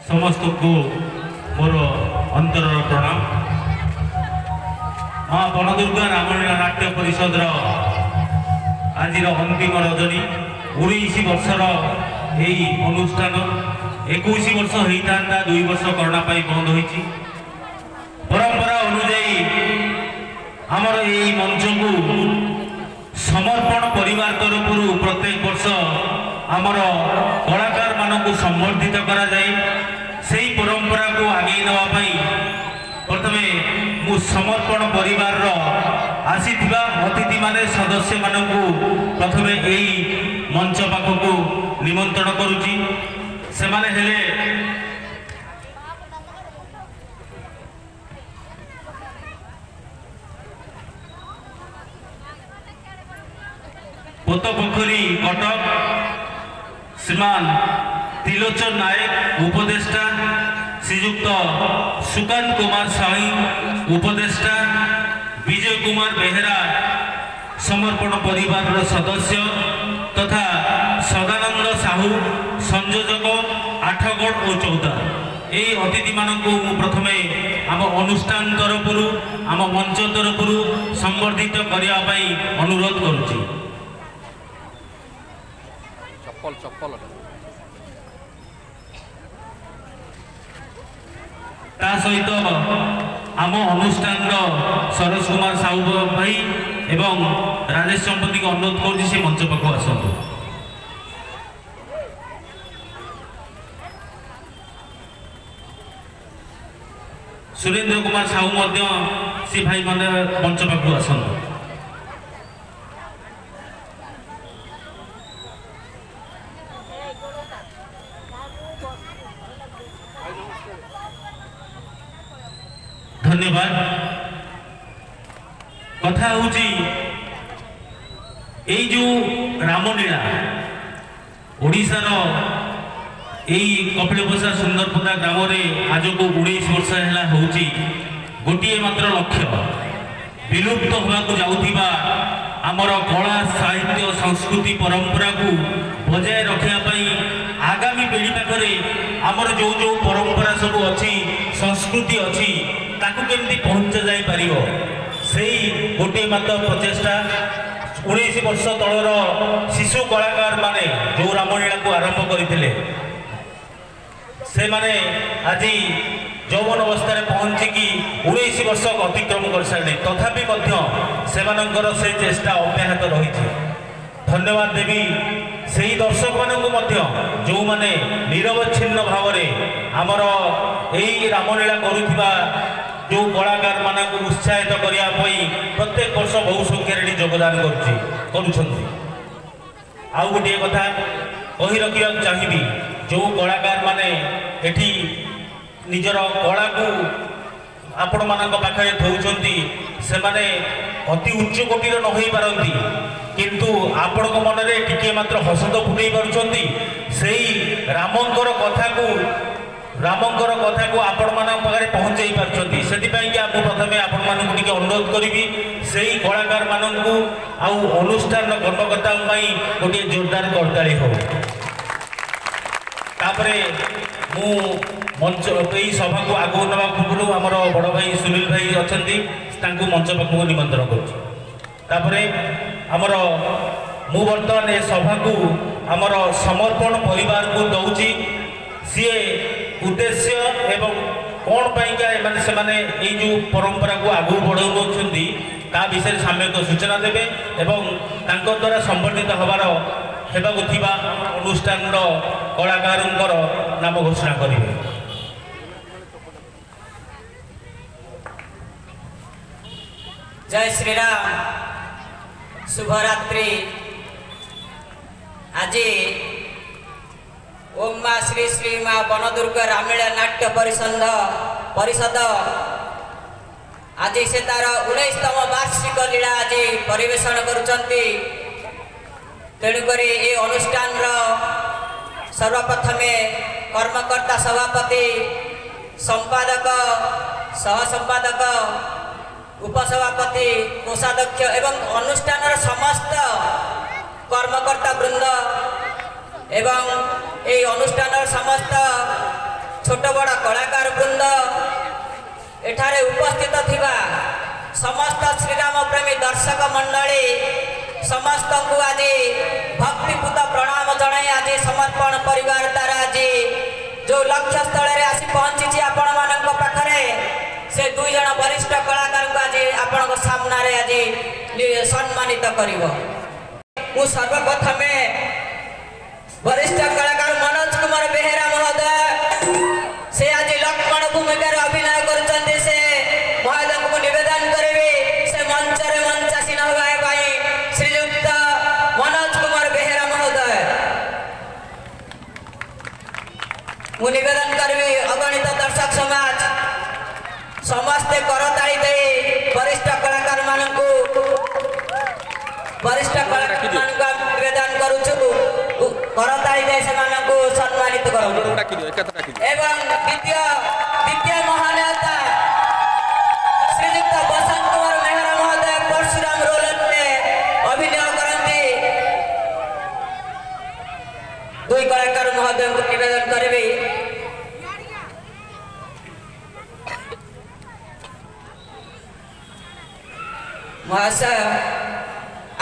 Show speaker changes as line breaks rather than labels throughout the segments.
समस्त को मोर अंतर प्रणाम। माँ बनदुर्गा रामलीला नाट्य परिषद आज अंतिम रजनी 19 वर्षर यही अनुष्ठान 21 वर्ष होता 2 वर्ष करोना बंद होती। परंपरा अनुजाई आमर यही मंच को समर्पण परिवार तरफ प्रत्येक वर्ष आमर कलाकार मानक संबर्धित करा जाए। सही परंपरा को आगे नापी प्रथमे मु समर्पण परिवार आसीथिबा अतिथि माने सदस्य मानक प्रथमे यही मंच पाखक निमंत्रण करुची। से माने हेले पोतपोखरी कटक श्रीमान त्रिलोचन नायक उपदेष्टा, श्रीयुक्त सुकांत कुमार साई उपदेष्टा, विजय कुमार बेहेरा समर्पण परिवार सदस्य तथा सदानंद साहू संयोजक आठगढ़ और चौदा ये अतिथि मानक प्रथमे आम अनुष्ठान तरफ आम मंच तरफ संबर्धित करने अनुरोध करुच्ची।
चप्पल चप्पल
ता सहित आम अनुष्ठान सरोज कुमार साहू भाई एवं राजेश संपत्ति को अनुरोध कर मंच पाक आसतु। सुरेंद्र कुमार साहू से भाई मैंने मंच पाक आसतु। धन्यवाद। कथा हूँ यही जो रामलीला ओडिशार यही कपिलबसा सुंदरपदा ग्राम आज को 19 वर्ष है होची गोटे मात्र लक्ष्य विलुप्त होगाकू जाउथिबा आमर कला साहित्य संस्कृति परंपरा को बजाय रखापी आगामी पीढ़ी पाखे आमर जो जो परंपरा सब अच्छी संस्कृति अच्छी ताकू केमती पहुंचा जाई परिबो सेही गोटे मात्र प्रचेष्टा 19 वर्ष तलर शिशु कलाकार माने जो रामलीला को आरंभ करथिले से माने आज यौवन अवस्था पहुंचिकी 19 वर्ष अतिक्रम कर सारे तथापि से चेष्टा अब्याहत रही। धन्यवाद देवी से दर्शक मानू जो माने निरवच्छिन्न भाव आमर यही रामलीला करुवा जो कलाकार मानक उत्साहित करने प्रत्येक वर्ष बहु संख्यार योगदान आउ गोटे कथा कही रखा चाहिए जो कलाकार माने एठी निजर कला को आपण मानक पाखे थौचंती से माने अति उच्च कोटीर न होई पारंती किंतु आपण मन में टिके मात्र हसद फुटई पारुचंती सेही रामंकर कथा को आपण मानक पाखे पहुंचाई पारुचंती। सेतिपई कि आपको प्रथमे आपण मानक टिके अनुरोध करिवि सेही कलाकार मानक आउ अनुष्ठान कर्मकर्ता गोटे जोरदार करताली हो। तापरे मु मंच यही सभा को आगु नवा पूर्व आमर बड़ भाई सुनील भाई अच्छा मंच पाखक निमंत्रण कर आमर मु बर्तमान ए सभा को आमर समर्पण परिवार को दौची सी उद्देश्य एवं कौन पाइका से जो परंपरा को आगु बढ़ाऊँच ता विषय सामयिक सूचना देवे एवं द्वारा संबर्धित हबार अनुष्ठान कलाकार नाम घोषणा करेंगे।
जय श्री राम। शुभरात्रि। आज ओम माँ श्री श्री माँ बनदुर्गा रामलीला नाट्य परिषद आज से तार 19तम वार्षिक लीला आज परिवेषण करुचंती। तेणुक ये अनुष्ठान सर्वप्रथमे कर्मकर्ता सभापति संपादक सहसंपादक उपसभापति कोषाध्यक्ष एवं अनुष्ठान समस्त कर्मकर्ता वृंद एवं ये अनुष्ठान समस्त छोट बड़ कलाकार वृंद एठारे उपस्थित थिबा समस्त श्रीराम प्रेमी दर्शक मंडली समस्त को आज भक्तिपूत प्रणाम जनाई आज समर्पण परिवार द्वारा आज जो लक्ष्य स्थल रे आसी पहुंची आपण मानक पाखरे से दुई जन वरिष्ठ कलाकार को आज आपण सामना रे आज सम्मानित करिवो। मु सर्वप्रथमे वरिष्ठ कलाकार मनोज कुमार बेहेरा महोदय से आज लक्ष्मण भूमिका अभिनय करछन्ते से महोदय को निवेदन करेबे से मंच रे मंचासीन होबाय भाई श्रीयुक्त मनोज कुमार बेहेरा महोदय मु निवेदन करबे अगणित दर्शक समाज समस्त करताली दे वरिष्ठ कलाकार मानकु वरिष्ठ कलाकार मानकु निवेदन करूछु करताली दे से मानकु सम्मानित करू एवं द्वितीय महानेता श्रीयुक्त बसंत कुमार मेहरा महोदय परशुराम रोल में अभिनय करती दुई कलाकार महोदय को निवेदन करेबे महाशय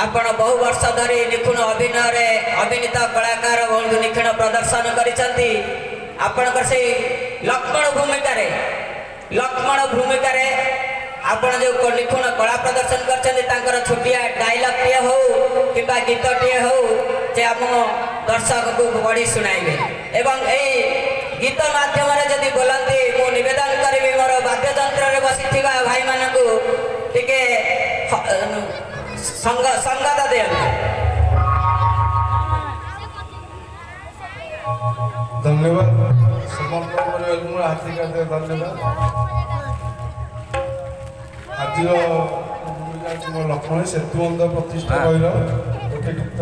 आपण बहु वर्ष धरी निपुण अभिनय अभिनीत कलाकार निखिण प्रदर्शन करिसंती आपणकर से लक्ष्मण भूमिका रे आपण जो निपुण कला प्रदर्शन करछन्ती तांकर छोटिया डायलॉग टे हो किबा गीत टे हो जे हम दर्शक को बड़ी सुनाइबे एवं एई गीत माध्यम रे जदी बोलंती मो निवेदन करबी मोर वाद्य यंत्र रे बसिथिबा भाई मानकू टिके संगत देंगे।
धन्यवाद समर्पण हार्दिक धन्यवाद आज भूमिका लक्ष्मण सेतु बंध प्रतिष्ठा गोटे गीत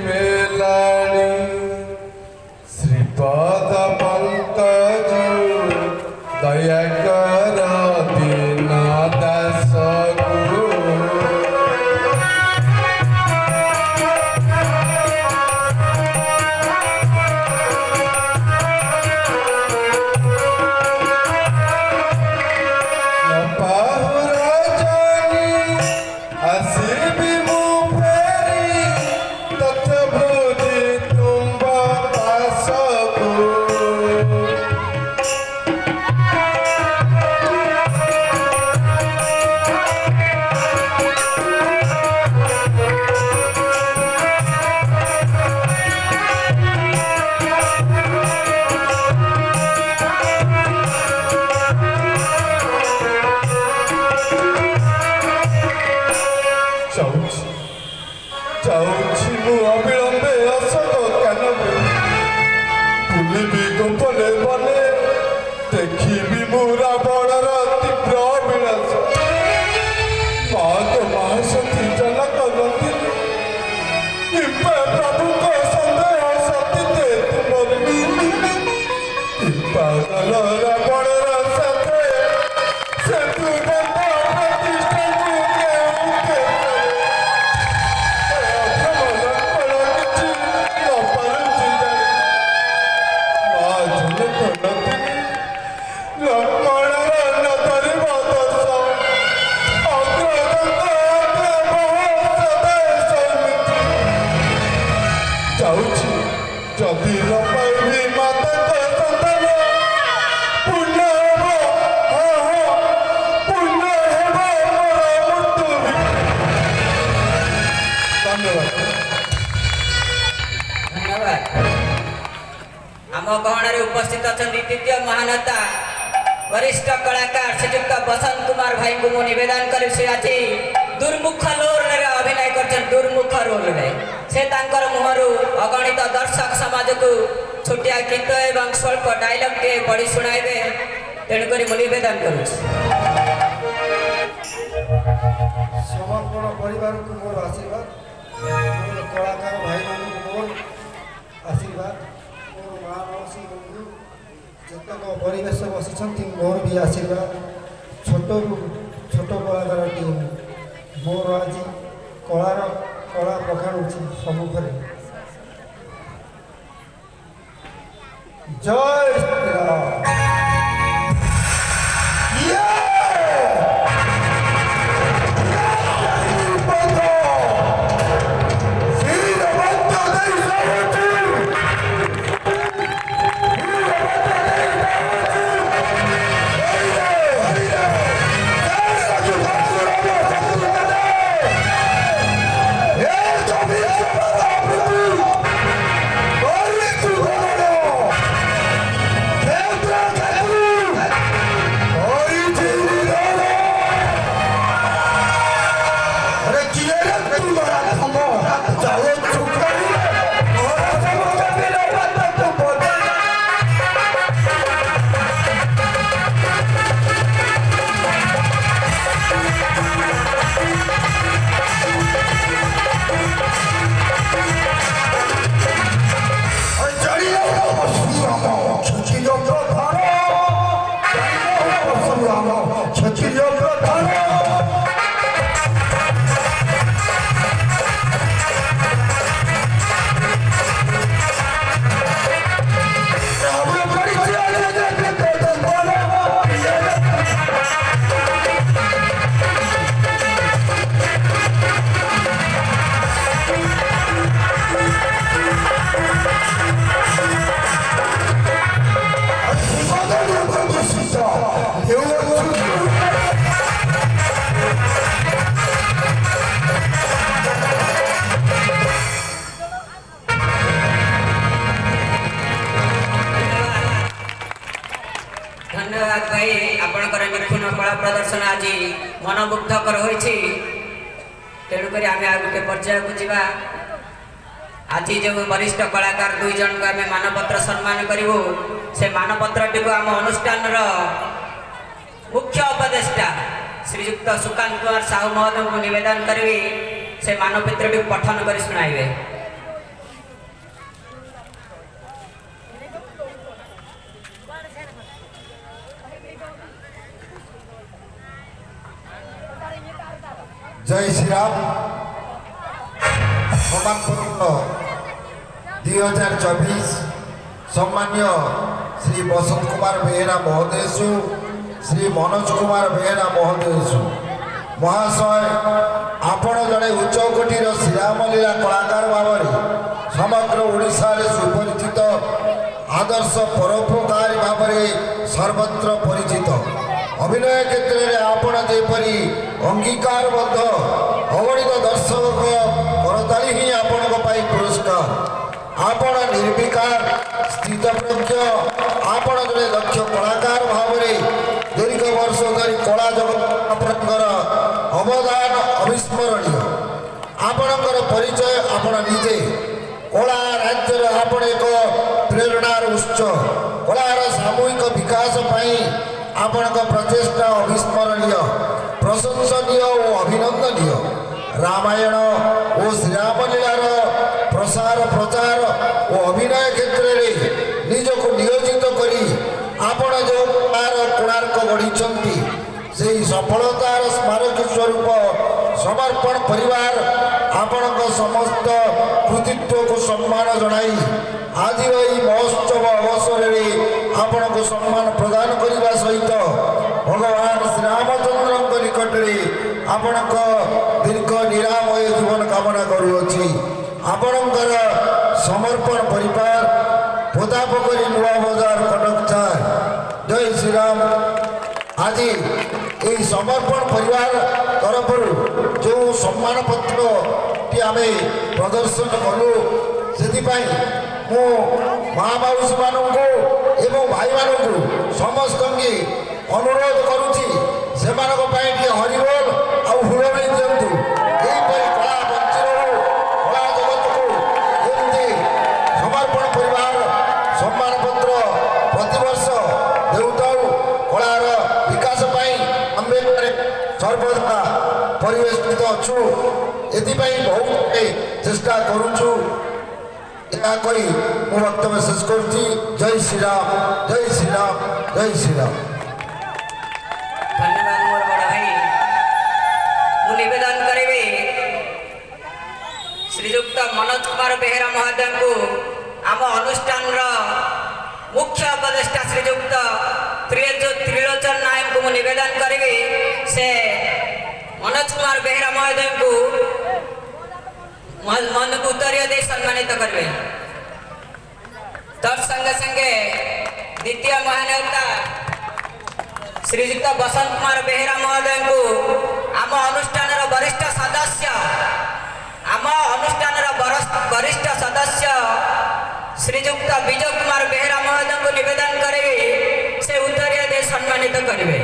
मेलाणी श्रीपद पंकज दयाकर दीन दास
उपस्थित अच्छा द्वितीय महानेता वरिष्ठ कलाकार श्रीयुक्त बसंत कुमार भाई को मु निवेदन कर आज दुर्मुख रोल रे अभिनय कर दुर्मुख रोल रे से तांकर मुहरु अगणित दर्शक समाज को छोटिया गीत एवं स्वल्प डायलॉग के पढ़ी सुनाइबे तेणुक निवेदन करूँ
समर्पण परिवार को मोर आशीर्वाद कलाकार भाई मान मोर आशीर्वाद मोर माँ मौसी बंधु जतक परिवेश बसी मोर भी आशीर्वाद छोट कलाकार टीम मोर आज कलार कला प्रखाणुची सम्मुखें জয় শ্রীরাম।
ধন্যবাদ ভাই, আপনার নিপুণ কলা প্রদর্শন আজ মনোমুগ্ধকর হয়েছে। তেণুকরি আমি আর গোটে পর্যায়କୁ ଯିବା। আজ যে বরিষ্ঠ কলাকার দুই জনকে আমি মানপত্র সম্মান করবু, সে মানপত্রটি আম অনুষ্ঠানর মুখ্য উপদেষ্টা শ্রীযুক্ত সুকান্ত কুমার সাহু মহোদয়ଙ୍କୁ নিবেদন করবি, সে মানপত্রটি পঠন করে শুনাইবে।
জয় শ্রীরাম। সম্মানপত্র 2024 সম্মানীয় শ্রী বসন্ত কুমার বেহেরা মহোদয়সু, শ্রী মনোজ কুমার বেহেরা মহোদয়সু মহাশয়, ଆପଣ ଜଣେ ଉଚ୍ଚକୋଟୀର ଶ୍ରୀରାମଲୀଳା କଳାକାର ଭାବରେ ସମଗ୍ର ଓଡ଼ିଶାରେ ସୁପରିଚିତ, ଆଦର୍ଶ ପରୋପକାରୀ ଭାବରେ ସର୍ବତ୍ର ପରିଚିତ। ଅଭିନୟ କ୍ଷେତ୍ରରେ ଆପଣ ଯେପରି ଅଙ୍ଗୀକାରବଦ୍ଧ, ଅଗଣିତ ଦର୍ଶକଙ୍କ କରତାଳି ହିଁ ଆପଣଙ୍କ ପାଇଁ ପୁରସ୍କାର। ଆପଣ ନିର୍ବିକାର, ସ୍ଥିତପ୍ରଜ୍ଞ, ଆପଣ ଜଣେ ଦକ୍ଷ କଳାକାର ଭାବରେ ଦୀର୍ଘ ବର୍ଷ ଧରି କଳା ଜଗତ ଆପଣଙ୍କର ଅବଦାନ ଅବିସ୍ମରଣୀୟ। ଆପଣଙ୍କର ପରିଚୟ ଆପଣ ନିଜେ। କଳା ରାଜ୍ୟରେ ଆପଣ ଏକ ପ୍ରେରଣାର ଉତ୍ସ। କଳାର ସାମୂହିକ ବିକାଶ ପାଇଁ ଆପଣଙ୍କ ପ୍ରଚେଷ୍ଟା ଅବିସ୍ମରଣୀୟ, ପ୍ରଶଂସନୀୟ ଓ ଅଭିନନ୍ଦନୀୟ। ରାମାୟଣ ଓ ଶ୍ରୀରାମଲୀଳାର ପ୍ରସାର ପ୍ରଚାର ଓ ଅଭିନୟ କ୍ଷେତ୍ରରେ ନିଜକୁ ନିୟୋଜିତ କରି ଆପଣ ଯେଉଁ କଳାର କୋଣାର୍କ ଗଢ଼ିଛନ୍ତି, ସେହି ସଫଳତାର ସ୍ମାରକୀ ସ୍ୱରୂପ ସମର୍ପଣ ପରିବାର ଆପଣଙ୍କ ସମସ୍ତ କୃତିତ୍ୱକୁ ସମ୍ମାନ ଜଣାଇ ଆଜିର ଏହି ମହୋତ୍ସବ ଅବସରରେ ଆପଣଙ୍କୁ ସମ୍ମାନ ପ୍ରଦାନ କରିବା ସହିତ ଭଗବାନ ଶ୍ରୀରାମଚନ୍ଦ୍ରଙ୍କ ନିକଟରେ ଆପଣଙ୍କ ଦୀର୍ଘ ନିରାମୟ ଜୀବନ କାମନା କରୁଅଛି। ଆପଣଙ୍କର ସମର୍ପଣ ପରିବାର, ପୋଦାପୋଖରୀ ନୂଆ ବଜାର, କଟକ 4। ଜୟ ଶ୍ରୀରାମ। ଆଜି ଏହି ସମର୍ପଣ ପରିବାର ତରଫରୁ ଯେଉଁ ସମ୍ମାନପତ୍ରଟି ଆମେ ପ୍ରଦର୍ଶନ କଲୁ, ସେଥିପାଇଁ ମୁଁ ମା ମାଉସୀମାନଙ୍କୁ ଏବଂ ଭାଇମାନଙ୍କୁ ସମସ୍ତଙ୍କୁ ଅନୁରୋଧ କରୁଛି, ସେମାନଙ୍କ ପାଇଁ ଟିକେ ହରିବୋଲ ଆଉ ହୁଳମଣି ଦିଅନ୍ତୁ। ଏହିପରି କଳା ବଞ୍ଚି ରହୁ, କଳା ଜଗତକୁ ଯେମିତି ସମର୍ପଣ ପରିବାର ସମ୍ମାନପତ୍ର ପ୍ରତିବର୍ଷ ଦେଉଥାଉ। କଳାର ବିକାଶ ପାଇଁ ଆମେ ସର୍ବଦା ପରିବେଷ୍ଟିତ ଅଛୁ, ଏଥିପାଇଁ ବହୁତ ଚେଷ୍ଟା କରୁଛୁ। ଏହା କହି ମୁଁ ବକ୍ତବ୍ୟ ଶେଷ କରୁଛି। ଜୟ ଶ୍ରୀରାମ, ଜୟ ଶ୍ରୀରାମ, ଜୟ ଶ୍ରୀରାମ।
ধন্যবাদ মোর বড় ভাই। মু নিবেদন করিবি শ্রীযুক্ত মনোজ কুমার বেহেরা মহোদয়ଙ୍କୁ ଆମ ଅନୁଷ୍ଠାନର ମୁଖ୍ୟ से मनोज कुमार बेहरा महोदय को मन को उत्तरीय दे सम्मानित करेंगे। तत् संगे संगे द्वितीय महानेता श्रीजुक्त बसंत कुमार बेहरा महोदय को आम अनुष्ठान वरिष्ठ सदस्य श्रीजुक्त विजय कुमार बेहरा महोदय को निवेदन करेंगे से उत्तरीय दे सम्मानित करेंगे।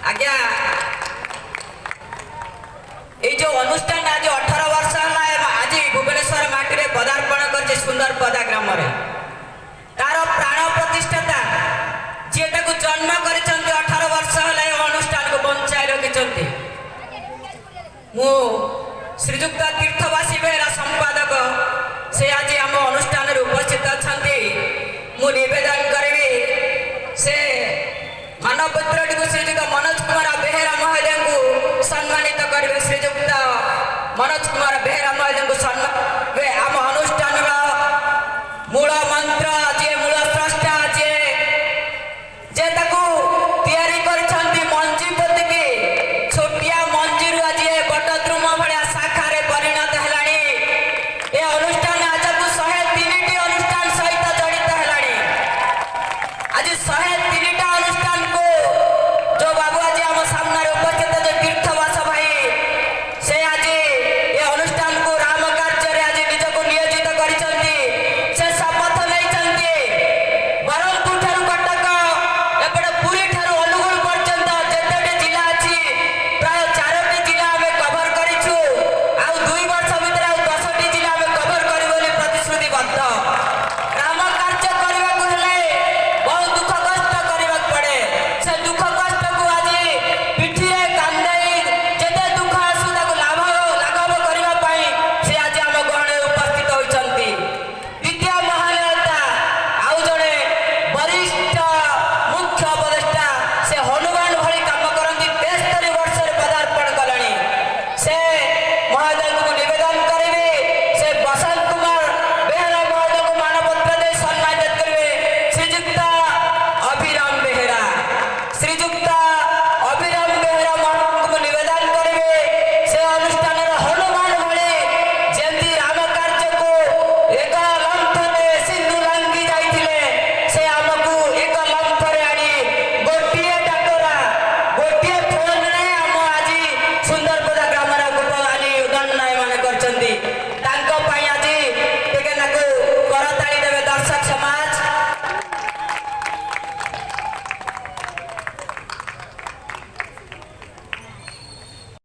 आज्ञा ये जो अनुष्ठान आज 18 वर्ष है आज भुवनेश्वर माटी पदार्पण कर सुंदर पदा ग्राम तार प्राण प्रतिष्ठाता जी जन्म कर 18 वर्ष है अनुष्ठान को बंचाई रखिंट मु श्रीजुक्त तीर्थवासी बेहरा संपादक से आज आम अनुष्ठान उपस्थित अच्छा मु निवेदन करी से मानवपुत्र श्रीजुक्त मनोज कुमार बेहरा महोदय को सम्मानित करेंगे। श्रीजुक्त मनोज कुमार बेहरा